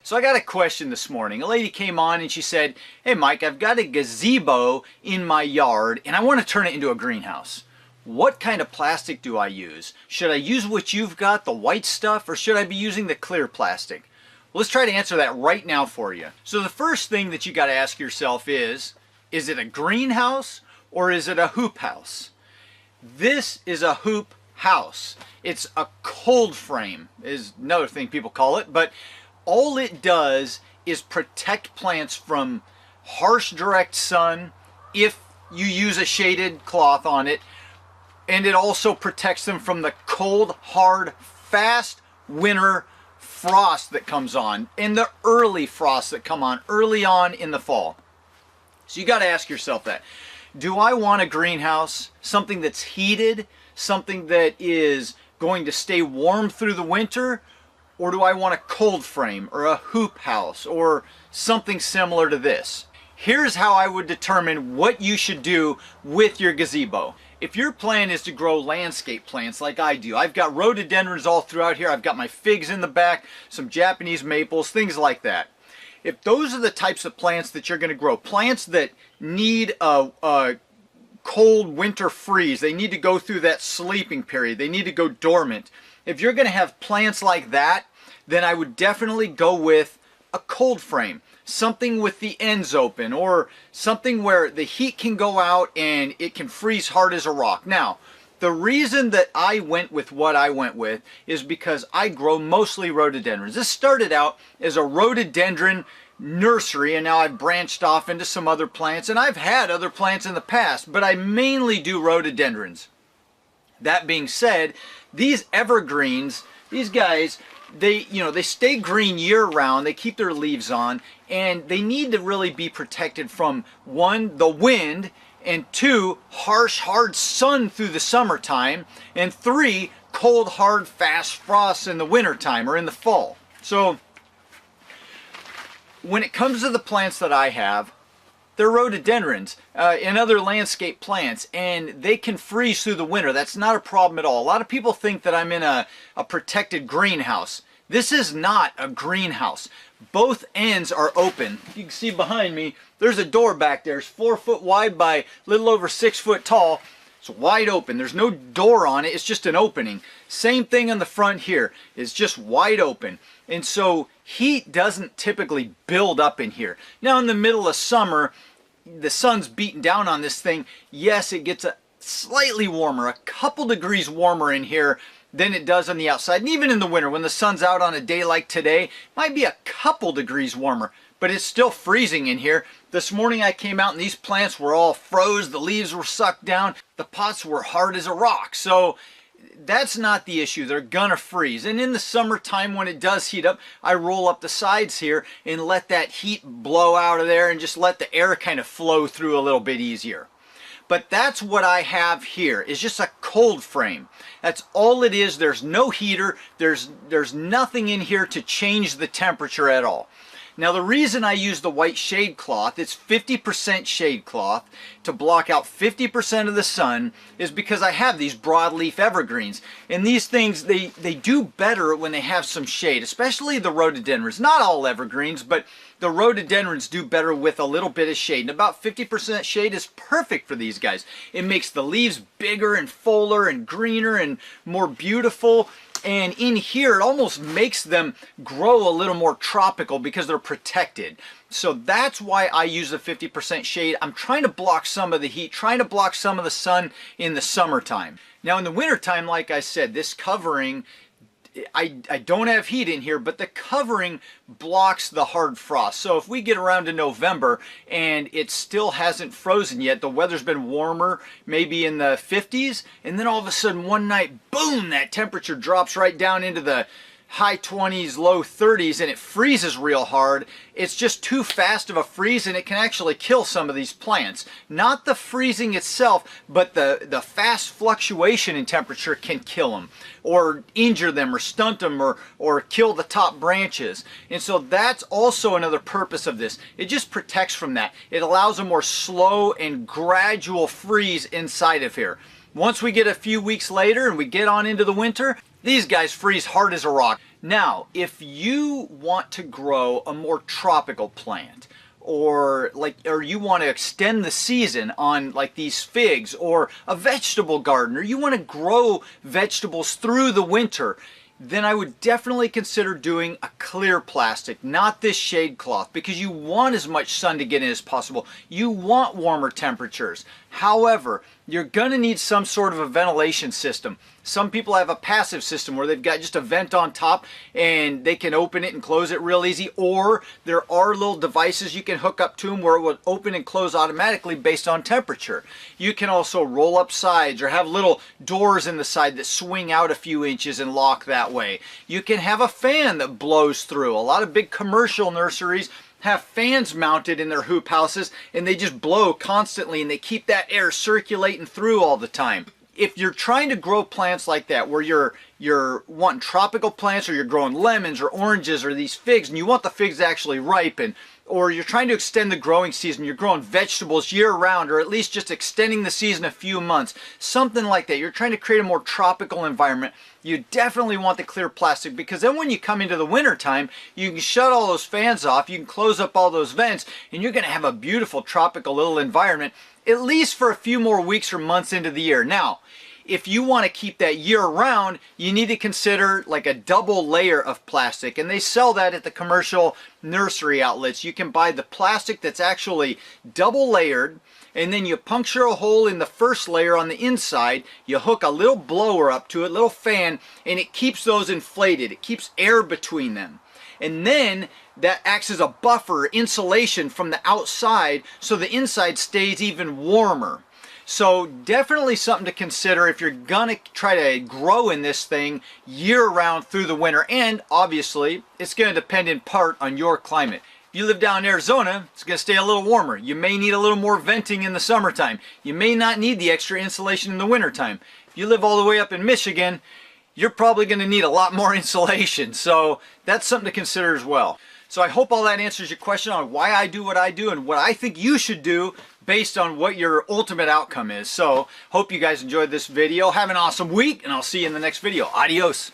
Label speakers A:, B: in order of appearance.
A: So I got a question this morning. A lady came on and she said, "Hey Mike, I've got a gazebo in my yard and I want to turn it into a greenhouse. What kind of plastic do I use? Should I use what you've got, the white stuff, or should I be using the clear plastic?" Well, let's try to answer that right now for you. So the first thing that you got to ask yourself is it a greenhouse or is it a hoop house? This is a hoop house. It's a cold frame is another thing people call it, but all it does is protect plants from harsh direct sun if you use a shaded cloth on it, and it also protects them from the cold, hard, fast winter frost that comes on and the early frosts that come on early on in the fall. So you got to ask yourself that. Do I want a greenhouse, something that's heated, something that is going to stay warm through the winter? Or do I want a cold frame or a hoop house or something similar to this? Here's how I would determine what you should do with your gazebo. If your plan is to grow landscape plants like I do, I've got rhododendrons all throughout here, I've got my figs in the back, some Japanese maples, things like that. If those are the types of plants that you're going to grow, plants that need a cold winter freeze, they need to go through that sleeping period, they need to go dormant. If you're going to have plants like that, then I would definitely go with a cold frame. Something with the ends open, or something where the heat can go out and it can freeze hard as a rock. Now, the reason that I went with what I went with is because I grow mostly rhododendrons. This started out as a rhododendron nursery, and now I've branched off into some other plants, and I've had other plants in the past, but I mainly do rhododendrons. That being said, these evergreens, these guys, they stay green year round, they keep their leaves on, and they need to really be protected from, one, the wind, and two, harsh, hard sun through the summertime, and three, cold, hard, fast frosts in the wintertime or in the fall. So when it comes to the plants that I have, they're rhododendrons and other landscape plants, and they can freeze through the winter. That's not a problem at all. A lot of people think that I'm in a protected greenhouse. This is not a greenhouse. Both ends are open. You can see behind me, there's a door back there. It's 4 foot wide by a little over 6 foot tall. It's wide open. There's no door on it. It's just an opening. Same thing on the front here. It's just wide open. And so heat doesn't typically build up in here. Now in the middle of summer, the sun's beating down on this thing. Yes, it gets a slightly warmer, a couple degrees warmer in here than it does on the outside. And even in the winter, when the sun's out on a day like today, it might be a couple degrees warmer, but it's still freezing in here. This morning I came out and these plants were all froze, the leaves were sucked down, the pots were hard as a rock. So that's not the issue. They're gonna freeze. And in the summertime when it does heat up, I roll up the sides here and let that heat blow out of there and just let the air kind of flow through a little bit easier. But that's what I have here, is just a cold frame. That's all it is. There's no heater. There's nothing in here to change the temperature at all. Now the reason I use the white shade cloth, it's 50% shade cloth to block out 50% of the sun, is because I have these broadleaf evergreens. And these things, they do better when they have some shade, especially the rhododendrons. Not all evergreens, but the rhododendrons do better with a little bit of shade. And about 50% shade is perfect for these guys. It makes the leaves bigger and fuller and greener and more beautiful. And in here, it almost makes them grow a little more tropical because they're protected. So that's why I use the 50% shade. I'm trying to block some of the heat, trying to block some of the sun in the summertime. Now in the wintertime, like I said, this covering, I don't have heat in here, but the covering blocks the hard frost. So if we get around to November and it still hasn't frozen yet, the weather's been warmer, maybe in the 50s, and then all of a sudden one night, boom, that temperature drops right down into the high 20s, low 30s, and it freezes real hard. It's just too fast of a freeze, and it can actually kill some of these plants. Not the freezing itself, but the fast fluctuation in temperature can kill them, or injure them, or stunt them, or kill the top branches. And so that's also another purpose of this. It just protects from that. It allows a more slow and gradual freeze inside of here. Once we get a few weeks later and we get on into the winter, these guys freeze hard as a rock. Now, if you want to grow a more tropical plant, or you want to extend the season on like these figs, or a vegetable garden, or you want to grow vegetables through the winter, then I would definitely consider doing a clear plastic, not this shade cloth, because you want as much sun to get in as possible. You want warmer temperatures. However, you're going to need some sort of a ventilation system. Some people have a passive system where they've got just a vent on top and they can open it and close it real easy, or there are little devices you can hook up to them where it will open and close automatically based on temperature. You can also roll up sides or have little doors in the side that swing out a few inches and lock that way. You can have a fan that blows through. A lot of big commercial nurseries have fans mounted in their hoop houses, and they just blow constantly and they keep that air circulating through all the time. If you're trying to grow plants like that, where you're wanting tropical plants, or you're growing lemons or oranges or these figs, and you want the figs to actually ripen, or you're trying to extend the growing season, you're growing vegetables year round, or at least just extending the season a few months, something like that, you're trying to create a more tropical environment, you definitely want the clear plastic, because then when you come into the winter time, you can shut all those fans off, you can close up all those vents, and you're going to have a beautiful tropical little environment, at least for a few more weeks or months into the year. Now, if you want to keep that year round, you need to consider like a double layer of plastic, and they sell that at the commercial nursery outlets. You can buy the plastic that's actually double layered, and then you puncture a hole in the first layer on the inside, you hook a little blower up to it, little fan, and it keeps those inflated. It keeps air between them. And then that acts as a buffer, insulation from the outside, so the inside stays even warmer. So definitely something to consider if you're gonna try to grow in this thing year round through the winter. And obviously it's going to depend in part on your climate. If you live down in Arizona, it's going to stay a little warmer. You may need a little more venting in the summertime. You may not need the extra insulation in the wintertime. If you live all the way up in Michigan, you're probably going to need a lot more insulation. So that's something to consider as well. So I hope all that answers your question on why I do what I do and what I think you should do based on what your ultimate outcome is. So hope you guys enjoyed this video. Have an awesome week, and I'll see you in the next video. Adios.